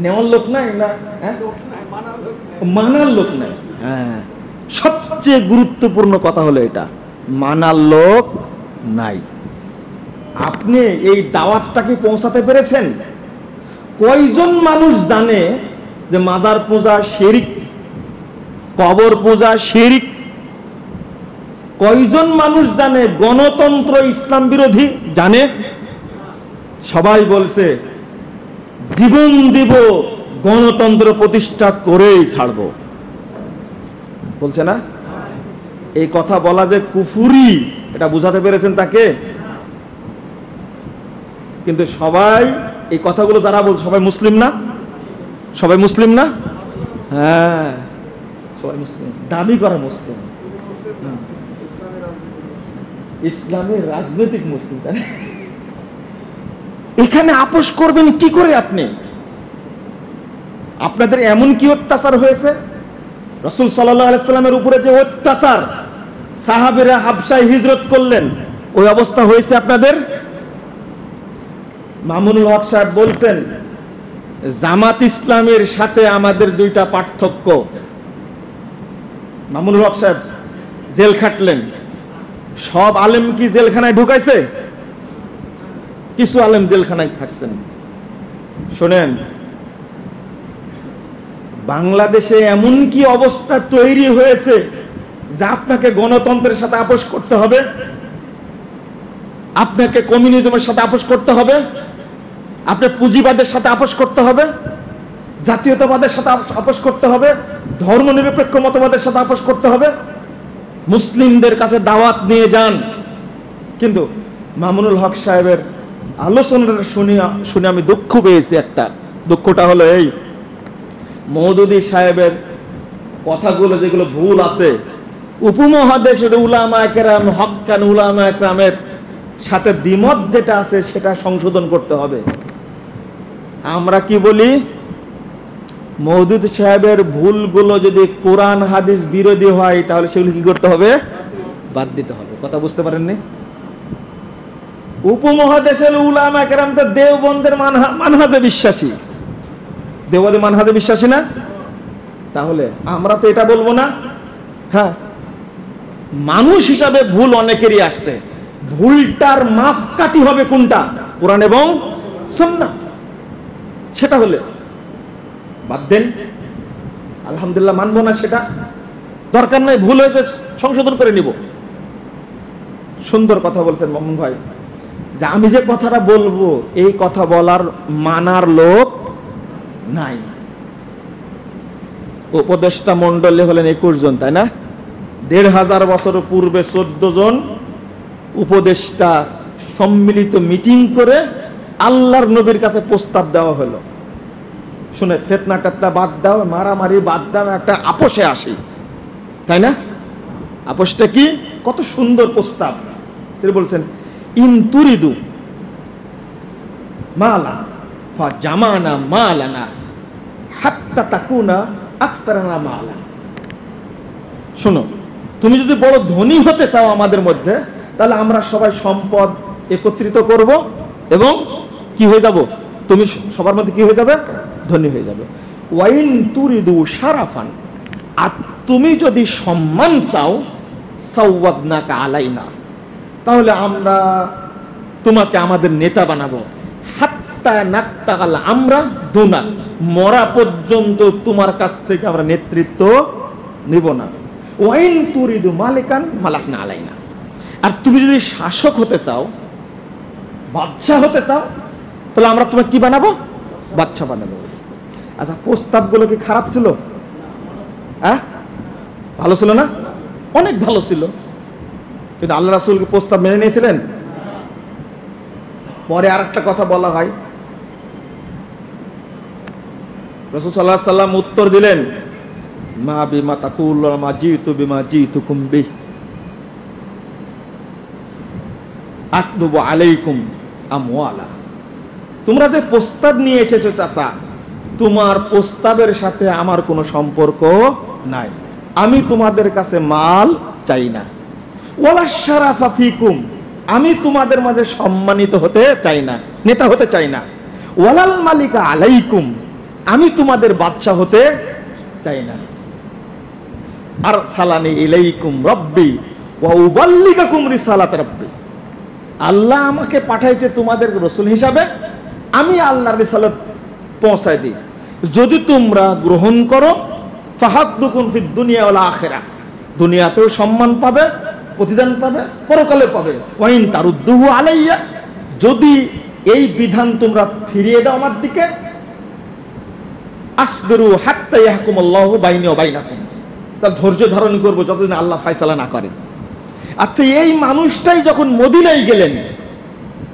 নেওয়ার লোক নাই না? মানার লোক নাই। হ্যাঁ, সবচেয়ে গুরুত্বপূর্ণ কথা হলো এটা, মানার লোক নাই। আপনি এই দাওয়াতটাকে পৌঁছাতে পেরেছেন? কয়জন মানুষ জানে যে মাজার পূজা শিরক, কবর পূজা শিরক? কয়জন মানুষ জানে গণতন্ত্র ইসলাম বিরোধী? জানে? সবাই বলছে জীবন দিব, গণতন্ত্র প্রতিষ্ঠা করেই ছাড়ব, বলছে না? এই কথা বলা যে কুফরি, এটা বুঝাতে পেরেছেন তাকে? কিন্তু সবাই এই কথাগুলো যারা বল, সবাই মুসলিম না? সবাই মুসলিম না? হ্যাঁ, সবাই মুসলিম, দাবি করা মুসলিম, ইসলামের রাজনৈতিক মুসলিম, তাই না? এখানে আপোষ করবেন কি করে আপনি? আপনাদের এমন কি অত্যাচার হয়েছে? রাসূল সাল্লাল্লাহু আলাইহি সাল্লামের উপরে যে অত্যাচার, সাহাবীরা হাবশায় হিজরত করলেন, ওই অবস্থা হয়েছে আপনাদের? মামুনুল হক সাহেব বলছেন জামাত ইসলামের সাথে আমাদের 2টা পার্থক্য। মামুনুল হক সাহেব জেল খাটলেন, সব আলেম কি জেলখানায় ঢুকাইছে? কিছু আলেম জেলখানায় থাকছেন। শোনেন, বাংলাদেশে এমন কি অবস্থা তৈরি হয়েছে যে আপনাকে গণতন্ত্রের সাথে আপোষ করতে হবে, আপনাকে কমিউনিজমের সাথে আপোষ করতে হবে? আপনি পুঁজিবাদের সাথে আপোষ করতে হবে, জাতীয়তাবাদের সাথে আপোষ করতে হবে, ধর্মনিরপেক্ষ মতবাদের সাথে আপোষ করতে হবে, মুসলিমদের কাছে দাওয়াত নিয়ে যান। কিন্তু মামুনুল হক সাহেবের আলোচনাটা শুনে আমি দুঃখ পেয়েছি। একটা দুঃখটা হলো এই, মওদুদী সাহেবের কথাগুলো যেগুলো ভুল আছে, উপমহাদেশের উলামা কেরাম, হক্কান উলামা কেরামের সাথে দ্বিমত যেটা আছে সেটা সংশোধন করতে হবে। আমরা কি বলি, মওদুদী সাহেবের ভুলগুলো যদি কোরআন হাদিস বিরোধী হয় তাহলে সেগুলো কি করতে হবে? বাদ দিতে হবে। কথা বুঝতে পারেননি? উপমহাদেশের উলামা কেরাম তো দেওবন্দের মানহাজে বিশ্বাসী, দেওবন্দের মানহাজে বিশ্বাসী না? তাহলে আমরা তো এটা বলবো না? হ্যাঁ, মানুষ হিসাবে ভুল অনেকেরই আসছে, ভুলটার মাপকাঠি হবে কোনটা? কোরআন এবং সুন্নাহ। সেটা হলে বাদ দেন, আলহামদুলিল্লাহ, মানবো না, সেটা দরকার নাই, ভুল হয়েছে সংশোধন করে নিব। সুন্দর কথা বলছেন মামুন ভাই, যে আমি যে কথাটা বলবো এই কথা বলার মানার লোক নাই। উপদেষ্টা মন্ডলে হলেন 21 জন, তাই না? 1500 বছর পূর্বে 14 জন উপদেষ্টা সম্মিলিত মিটিং করে আল্লাহর নবীর কাছে প্রস্তাব দেওয়া হলো, শুনে ফিতনা টেতনা বাদ দাও, মারামারি বাদ দাও, একটা আপোষে আসি, তাই না? আপোষটা কি? কত সুন্দর প্রস্তাব। তিনি বলছেন, ইন তুরিদু মালা ফা জামানা মালানা হাত্তা তাকুনা আকসারানা মালা। শোনো, তুমি যদি বড় ধনী হতে চাও আমাদের মধ্যে, তাহলে আমরা সবাই সম্পদ একত্রিত করব এবং কি হয়ে যাব? তুমি সবার মধ্যে কি হয়ে যাবে? ধনী হয়ে যাবে। ওয়াইন তুরিদু শারাফান, আর তুমি যদি সম্মান চাও, সাওয়াদনাকা আলাইনা, তাহলে আমরা তোমাকে আমাদের নেতা বানাবো। হাত্তা নাক্তাগাল, আমরা দুনা, মরা পর্যন্ত তোমার কাছ থেকে আমরা নেতৃত্ব নিব না। ওয়াইন তুরিদু মালিকান মালাকনা আলাইনা, আর তুমি যদি শাসক হতে চাও, বাদশা হতে চাও, তাহলে আমরা তোমাকে কি বানাবো? বাদশা বানাবো। আচ্ছা, প্রস্তাবগুলো কি খারাপ ছিল? হ্যাঁ, ভালো ছিল না? অনেক ভালো ছিল। কিন্তু আল্লাহ রাসূলকে প্রস্তাব মেনে নিয়েছিলেন? পরে আর একটা কথা বলা হয়, রাসূল সাল্লাল্লাহু আলাইহি ওয়াসাল্লাম উত্তর দিলেন, মা বিমা তাকুলু মা জিতু বিমা জিতুকুম বিহি আতলুবু আলাইকুম আমওয়ালা। তোমরা যে প্রস্তাব নিয়ে এসেছো চাচা, তোমার প্রস্তাবের সাথে আমার কোনো সম্পর্ক নাই, আমি তোমাদের কাছে মাল চাই না। ওয়ালা শারাফা ফিকুম, আমি তোমাদের মাঝে সম্মানিত হতে চাই না, নেতা হতে চাই না। ওয়ালাল মালিকা আলাইকুম, আমি তোমাদের বাদশা হতে চাই না। আর সালানি ইলাইকুম রব্বি ওয়া উবাল্লিগাকুম রিসালাত রব্বি, আল্লাহ আমাকে পাঠাইছে তোমাদের রাসূল হিসাবে, আমি আল্লাহর রিসালাত পৌঁছায় দিই। যদি তোমরা গ্রহণ করো, ফাহাদুকুম ফিদ দুনিয়া ওয়াল আখিরা, দুনিয়াতেও সম্মান পাবে, প্রতিদান পাবে, পরকালে পাবে। ওয়াইন তারুদ্দুহু আলাইয়া, যদি এই বিধান তোমরা ফিরিয়ে দাও আমার দিকে, আসবিরু হাত্তা ইয়াহকুমুল্লাহু বাইনি ওয়া বাইনাকুম, তাহলে ধৈর্য ধারণ করবো যতদিন আল্লাহ ফয়সালা না করেন। আচ্ছা, এই মানুষটাই যখন মদিনায় গেলেন,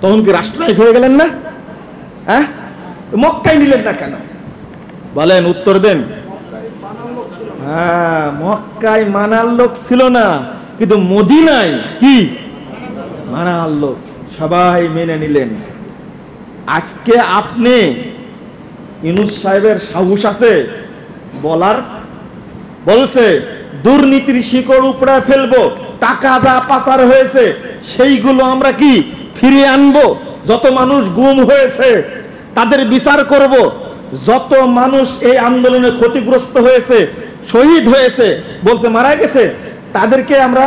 তখন কি রাষ্ট্রনায়ক হয়ে গেলেন না? হ্যাঁ, মক্কায় নিলেন না কেন? বলেন, উত্তর দেন। হ্যাঁ, মক্কায় মানার লোক ছিল না, কিন্তু মদিনায় কি মানার লোক, সবাই মেনে নিলেন। আজকে আপনি ইউনূস সাহেবের সাহস আছে বলার, বলছে দুর্নীতির শিকড় উপড়ে ফেলবো, টাকা যা পাচার হয়েছে সেইগুলো আমরা কি ফিরিয়ে আনবো, যত মানুষ গুম হয়েছে তাদের বিচার করব, যত মানুষ এই আন্দোলনে ক্ষতিগ্রস্ত হয়েছে, শহীদ হয়েছে, বলছে মারা গেছে, তাদেরকে আমরা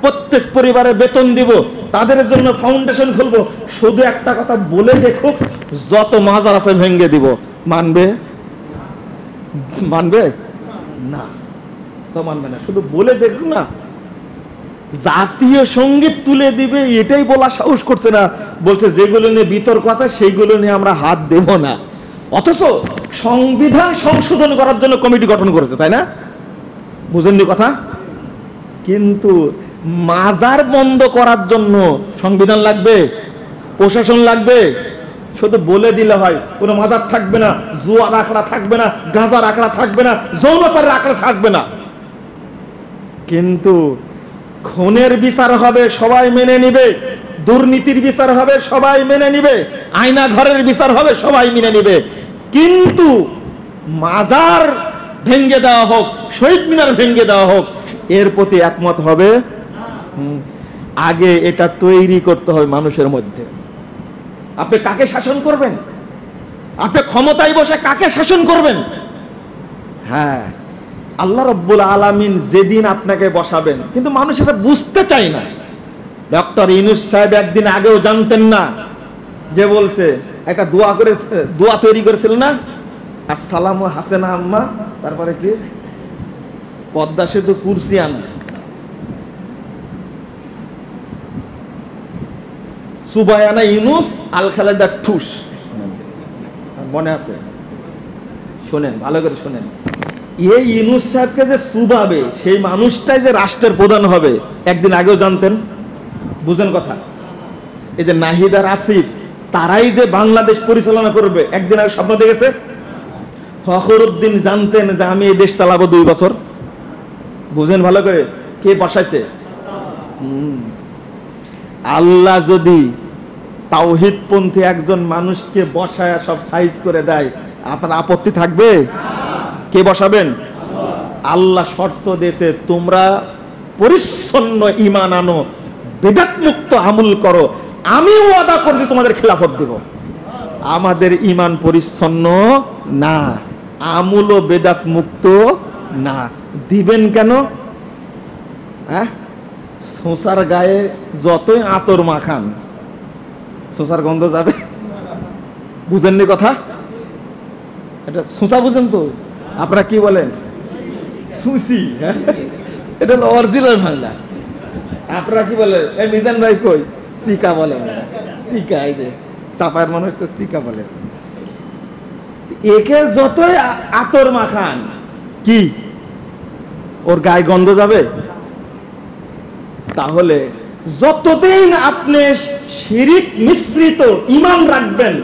প্রত্যেক পরিবারে বেতন দিব, তাদের জন্য ফাউন্ডেশন খুলবো। শুধু একটা কথা বলে দেখুক, যত মাজার আছে ভেঙে দিব। মানবে? মানবে না, তো মানবে না। শুধু বলে দেখুক না, জাতীয় সঙ্গীত তুলে দিবে এটাই বলা সাহস করছে না, বলছে যেগুলো নিয়ে বিতর্ক আছে সেইগুলো নিয়ে আমরা হাত দেব না। অথচ সংবিধান সংশোধন করার জন্য কমিটি গঠন করেছে, তাই না? বুঝেননি কথা? কিন্তু মাজার বন্ধ করার জন্য সংবিধান লাগবে, প্রশাসন লাগবে? শুধু বলে দিলে হয় কোনো মাজার থাকবে না, জুয়ার আখড়া থাকবে না, গাঁজার আখড়া থাকবে না, যৌনাচারের আখড়া থাকবে না। কিন্তু খুনের বিচার হবে, সবাই মেনে নিবে। দুর্নীতির বিচার হবে, সবাই মেনে নিবে। আয়না ঘরের বিচার হবে, সবাই মেনে নিবে। কিন্তু মাজার ভেঙ্গে দেওয়া হোক, শহীদ মিনার ভেঙ্গে দেওয়া হোক, এর প্রতি একমত হবে। আগে এটা তৈরি করতে হবে মানুষের মধ্যে। আপনি কাকে শাসন করবেন? আপনি ক্ষমতায় বসে কাকে শাসন করবেন? হ্যাঁ, আল্লাহ রাব্বুল আলামিন যেদিন আপনাকে বসাবেন, কিন্তু মানুষ এটা বুঝতে চায় না। ডক্টর ইউনূস সাহেব একদিন আগেও জানতেন না, যে বলছে একটা দোয়া করে, দোয়া তৈরি করেছিল না, আসসালামু হাসেনা আম্মা, তারপরে কি পদ্মা সেতু কুরসিয়ান, সুবায়ানা ইউনূস আল খালেদা ঠুস, মনে আছে? শোনেন, ভালো করে শোনেন। এই ইউনূস সাহেবকে যে সুবাবে, সেই মানুষটাই যে রাষ্ট্রের প্রধান হবে একদিন আগেও জানতেন? বুঝেন কথা? এই যে নাহিদ আর আসিফ, তারাই যে বাংলাদেশ পরিচালনা করবে একদিন আগে স্বপ্ন দেখেছে? ফখরুদ্দিন জানতেন যে আমি এই দেশ চালাবো 2 বছর? বুঝেন ভালো করে? কে বসাইছে? আল্লাহ যদি তাওহীদপন্থী একজন মানুষকে বসায় সব সাইজ করে দেয়, আপনার আপত্তি থাকবে? কে বসাবেন? আল্লাহ শর্ত দিয়েছে, তোমরা পরিচ্ছন্ন ঈমান আনো, বিদআত মুক্ত আমল করো, আমি ওয়াদা করছি তোমাদের খেলাফত দেব। আমাদের ঈমান পরিচ্ছন্ন না, আমল ও বিদআত মুক্ত না। দিবেন কেন? হ্যাঁ, সোসার গায়ে যতই আতর মাখান, সোসার গন্ধ যাবে? বুঝেননি কথা? এটা সোসা বুঝেন তো? আপনারা কি বলেন? সুসি। এটা হলো অরিজিনাল বাংলা। আপনারা কি বলেন? এই মিজান ভাই কই? সিকা বলেন। সিকা, এই যে চাপায়ের মানুষ তো সিকা বলে। একে যতই আতর মাখান, কি ওর গায়ে গন্ধ যাবে? তাহলে যতদিন আপনি শিরিক মিশ্রিত ঈমান রাখবেন,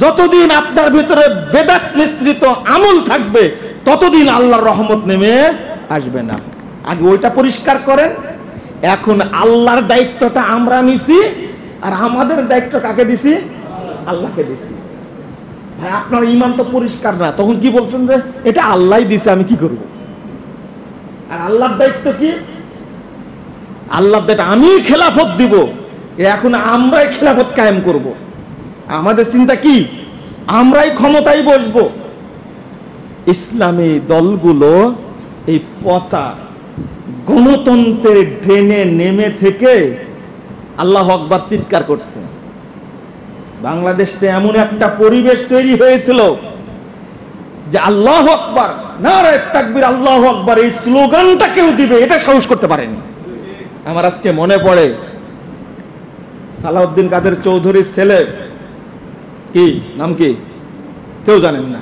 যতদিন আপনার ভিতরে বেদাত মিশ্রিত আমল থাকবে, ততদিন আল্লাহর রহমত নেমে আসবে না। আগে ওইটা পরিষ্কার করেন। এখন আল্লাহর দায়িত্বটা আমরা নিছি, আর আমাদের দায়িত্ব কাকে দিছি? আল্লাহকে দিছি। ভাই, আপনার ঈমান তো পরিষ্কার না, তখন কি বলছেন যে এটা আল্লাহই দিছে, আমি কি করব? আর আল্লাহর দায়িত্ব কি? আল্লাহর দায়িত্ব আমি খেলাফত দিব, এখন আমরাই খেলাফত কায়েম করব। আমাদের চিন্তা কি? আমরাই ক্ষমতায় বসবো। ইসলামী দলগুলো এই পচা গণতন্ত্রের ড্রেনে নেমে থেকে আল্লাহু আকবার চিৎকার করছে। বাংলাদেশে এমন একটা পরিবেশ তৈরি হয়েছিল যে আল্লাহু আকবার, নারায়ে তাকবীর, আল্লাহু আকবার, এই স্লোগানটা কেউ দিবে এটা সাহস করতে পারেনি। আমার আজকে মনে পড়ে সালাউদ্দিন কাদের চৌধুরীর ছেলে, কি নাম, কি কেউ জানেন না?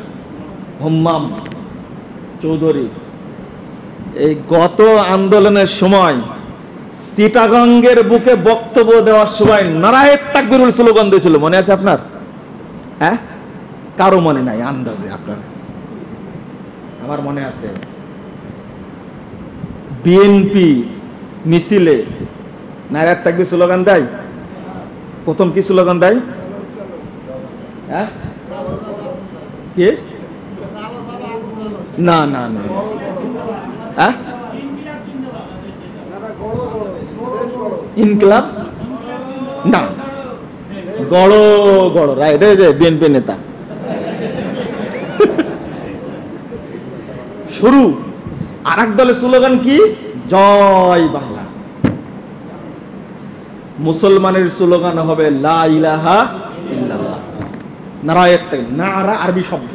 হুম্মাম চৌধুরী। এই গত আন্দোলনের সময় চিটাগঙ্গের বুকে বক্তব্য দেওয়ার সময় নারায়ে তাকবীরের স্লোগান দিয়েছিল, মনে আছে আপনার? হ্যাঁ, কারো মনে নাই? আন্দাজে আপনার? আমার মনে আছে। বিএনপি মিছিলে নারায়ে তাকবীর স্লোগান দেয়। প্রথম কি স্লোগান দেয়? হ্যাঁ, কি? না না না, হ্যাঁ, ইনকিলাব না, গড় গড়, রাইট, যে বিএনপি নেতা শুরু। আর এক দলের স্লোগান কি? জয় বাংলা। মুসলমানের স্লোগান হবে লা ইলাহা ইল্লাল্লাহ। নারায়ে তাকবীর, নারা আরবি শব্দ,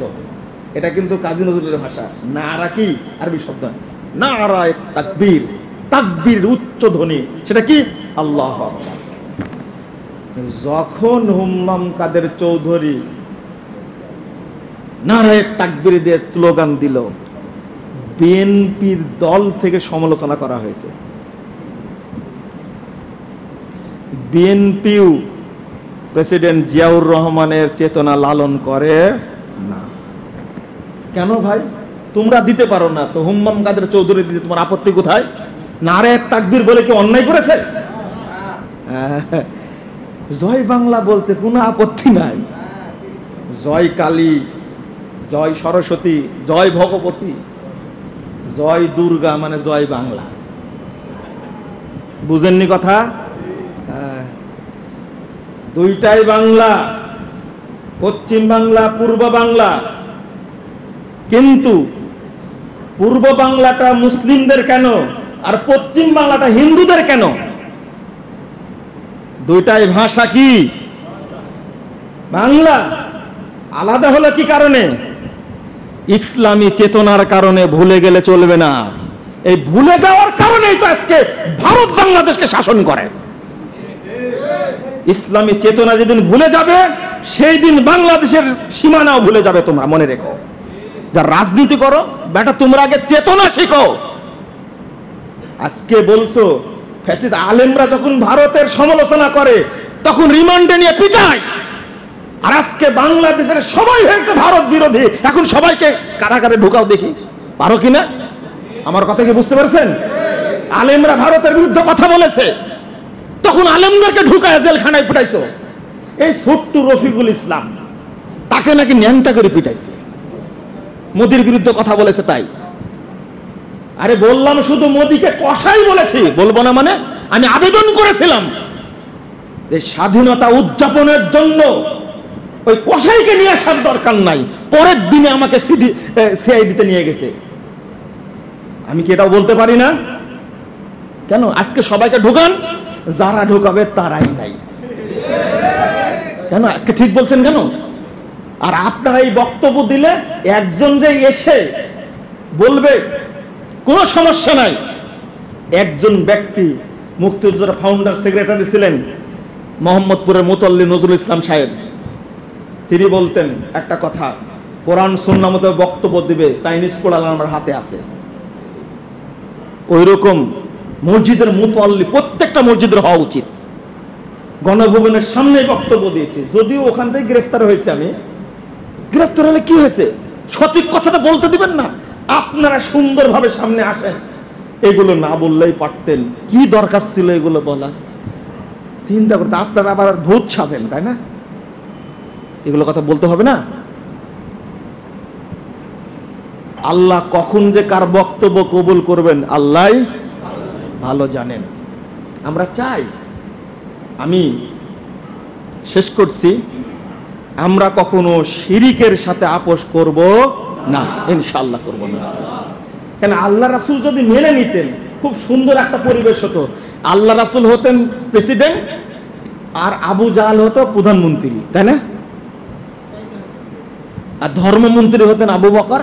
এটা কিন্তু কাজী নজরুলের ভাষা। নারা কি? আরবি শব্দ। নারায়ে তাকবীর, তাকবীর উচ্চ ধ্বনি, সেটা কি? আল্লাহু আকবার। যখন হুম্মাম কাদের চৌধুরী নারায়ে তাকবীর দিয়ে স্লোগান দিল, বিএনপির দল থেকে সমালোচনা করা হয়েছে। বিএনপিও প্রেসিডেন্ট জিয়াউর রহমানের চেতনা লালন করে না। কেন ভাই? তোমরা দিতে পারো না তো হুম্মাম কাদের চৌধুরী দিতে তোমার আপত্তি কোথায়? নারায়ে তাকবীর বলে কি অন্যায় করেছে? জয় বাংলা বলছে, কোনো আপত্তি নাই। জয় কালী, জয় সরস্বতী, জয় ভগবতী, জয় দুর্গা, মানে জয় বাংলা। বুঝেননি কথা? দুইটাই বাংলা, পশ্চিম বাংলা, পূর্ব বাংলা। কিন্তু পূর্ব বাংলাটা মুসলিমদের কেন আর পশ্চিম বাংলাটা হিন্দুদের কেন? দুইটাই ভাষা কি? বাংলা। আলাদা হলো কি কারণে? ইসলামী চেতনার কারণে। ভুলে গেলে চলবে না। এই ভুলে যাওয়ার কারণেই তো আজকে ভারত বাংলাদেশকে শাসন করে। ইসলামী চেতনা যেদিন ভুলে যাবে, সেই দিন বাংলাদেশের সীমানাও ভুলে যাবে। তোমরা মনে রেখো, যা রাজনীতি করো বেটা, তোমরা আগে চেতনা শিখো। আজকে বলছো ফ্যাসিস্ট আলেমরা যখন ভারতের সমালোচনা করে তখন রিমান্ডে নিয়ে পিটায়, আর আজকে বাংলাদেশের সবাই হয়েছে ভারত বিরোধী। এখন সবাইকে কারাগারে ঢুকাও দেখি, পারো কিনা? আমার কথা কি বুঝতে পারছেন? আলেমরা ভারতের বিরুদ্ধে কথা বলেছে, তখন আলেমদেরকে ঢুকায় জেলখানায় পিটাইছো। এই ছোট্ট রফিকুল ইসলাম, তাকে নাকি ন্যাংটা করে পিটাইছে, মোদির বিরুদ্ধে কথা বলেছে তাই। আরে বললাম শুধু মোদিকে কসাই বলেছি, বলবো না মানে? আমি আবেদন করেছিলাম যে স্বাধীনতা উদযাপনের জন্য ওই কসাইকে নিয়ে আসার দরকার নাই। পরের দিনে আমাকে সিআইডিতে নিয়ে গেছে। আমি কি এটাও বলতে পারি না? কেন আজকে সবাইকে ঢোকান? যারা ঢোকাবে তারাই নাই। কেন আজকে ঠিক বলছেন কেন? আর আপনারা এই বক্তব্য দিলে একজন যে এসে বলবে কোনো সমস্যা নাই। একজন ব্যক্তি মুক্তিযোদ্ধা ফাউন্ডার সেক্রেটারি ছিলেন মোহাম্মদপুরের মুতল্লি নজরুল ইসলাম সাহেব, তিনি বলতেন একটা কথা, কোরআন সুন্নাহ মতো বক্তব্য দিবে, চাইনিজ কোরআন আমার হাতে আছে। ওই রকম মসজিদের মুতল্লি প্রত্যেকটা মসজিদের হওয়া উচিত। গণভবনের সামনে বক্তব্য দিয়েছি, যদিও ওখান থেকে গ্রেফতার হয়েছে। আমি গ্রেফতার হলে কি হয়েছে? সঠিক কথাটা বলতে দিবেন না? আপনারা সুন্দরভাবে সামনে আসেন। এগুলো না বললেই পারতেন, কি দরকার ছিল এগুলো বলা? চিন্তা করতে আপনারা আবার ভূত সাজেন, তাই না? এগুলো কথা বলতে হবে না? আল্লাহ কখন যে কার বক্তব্য কবুল করবেন আল্লাহ ভালো জানেন। আমরা চাই, আমি শেষ করছি, আমরা কখনো শিরিকের সাথে আপোষ করব না, ইনশাআল্লাহ করব না। কেন আল্লাহ রাসূল যদি মেনে নিতেন খুব সুন্দর একটা পরিবেশ হতো। আল্লাহ রাসূল হতেন প্রেসিডেন্ট আর আবু জাহাল হতো প্রধানমন্ত্রী, তাই না? আর ধর্মমন্ত্রী হতেন আবু বকর,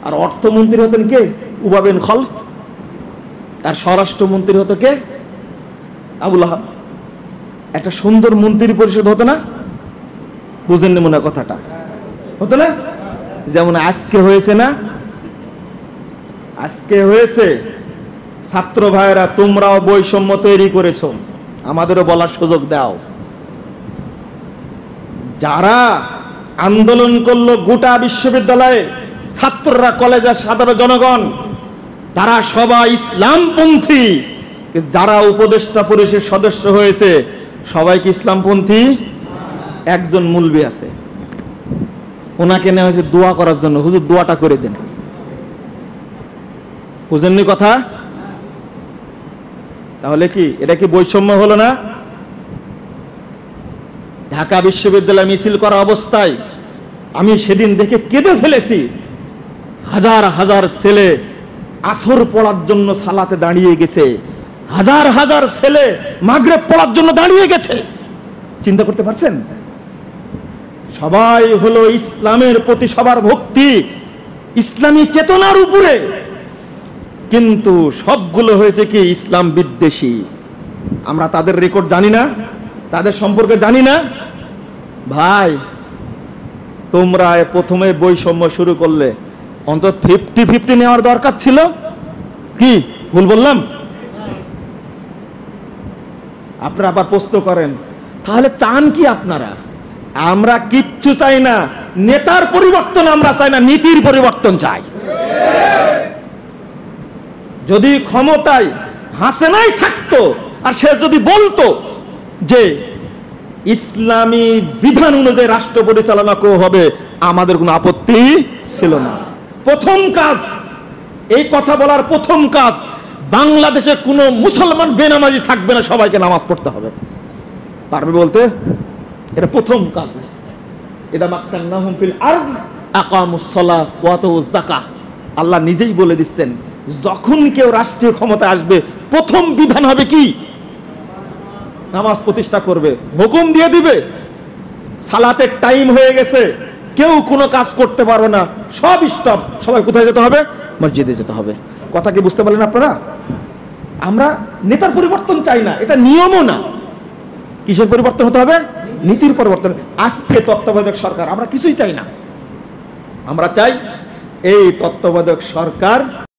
আর অর্থমন্ত্রী হতেন কে? উবাই বিন খলফ, আর স্বরাষ্ট্রমন্ত্রী হতো কে? আবু লাহাব। একটা সুন্দর মন্ত্রী পরিষদ হতো না? বুঝেন মনে কথাটা? হতো না? যেমন আজকে হয়েছে না? আজকে হয়েছে। ছাত্র ভাইয়েরা, তোমরাও বৈষম্য তৈরি করেছো, আমাদেরও বলার সুযোগ দাও। যারা আন্দোলন করলো গোটা বিশ্ববিদ্যালয়ে, ছাত্ররা, কলেজের সাধারণ জনগণ, তারা সবাই ইসলামপন্থী। যারা উপদেষ্টা পরিষদের সদস্য হয়েছে সবাই কি ইসলামপন্থী? একজন মুলবি আছে, ওনাকে নেওয়া হয়েছে দোয়া করার জন্য, হুজুর দোয়াটা করে দেন। বুঝেননি কথা? তাহলে কি এটা কি বৈষম্য হলো না? ঢাকা বিশ্ববিদ্যালয় মিছিল করা অবস্থায় আমি সেদিন দেখে কেঁদে ফেলেছি। হাজার হাজার ছেলে আসর পড়ার জন্য সালাতে দাঁড়িয়ে গেছে, হাজার হাজার ছেলে মাগরিব পড়ার জন্য দাঁড়িয়ে গেছে। চিন্তা করতে পারছেন? সবাই হলো ইসলামের প্রতি সবার ভক্তি, ইসলামী চেতনার উপরে। কিন্তু সবগুলো হয়েছে কি ইসলাম বিদ্বেষী। আমরা তাদের রেকর্ড জানি না, তাদের সম্পর্কে জানি না। ভাই, তোমরা প্রথমে বৈষম্য শুরু করলে অন্তত 50-50 নেওয়ার দরকার ছিল। কি ভুল বললাম? আপনারা আবার প্রশ্ন করেন, তাহলে চান কি আপনারা? আমরা কিচ্ছু চাই না, নেতার পরিবর্তন আমরা চাই না, নীতির পরিবর্তন চাই। যদি ক্ষমতায় হাসিনাই থাকতো আর সে যদি বলতো যে ইসলামী বিধান অনুযায়ী রাষ্ট্র পরিচালনা হবে, আমাদের কোনো আপত্তি ছিল না। প্রথম কাজ, এই কথা বলার প্রথম কাজ, বাংলাদেশে কোনো মুসলমান বেনামাজি থাকবে না, সবাইকে নামাজ পড়তে হবে। পারবে বলতে? এটা প্রথম কাজ। ইদা মাক্কান্নাহুম ফিল আরদ আকামুস সালাহ ওয়া আতুজ যাকাহ। আল্লাহ নিজেই বলে দিচ্ছেন, যখন কেউ রাষ্ট্রীয় ক্ষমতায় আসবে প্রথম বিধান হবে কি? নামাজ প্রতিষ্ঠা করবে, হুকুম দিয়ে দিবে সালাতের টাইম হয়ে গেছে, কেউ কোনো কাজ করতে পারবে না, সব স্টপ। সবাই কোথায় যেতে হবে? মসজিদে যেতে হবে। কথা কি বুঝতে পারলেন আপনারা? আমরা নেতার পরিবর্তন চাই না, এটা নিয়মও না। কিসের পরিবর্তন হতে হবে? নীতির পরিবর্তন। আজকে তত্ত্বাবধায়ক সরকার আমরা কিছুই চাই না, আমরা চাই এই তত্ত্বাবধায়ক সরকার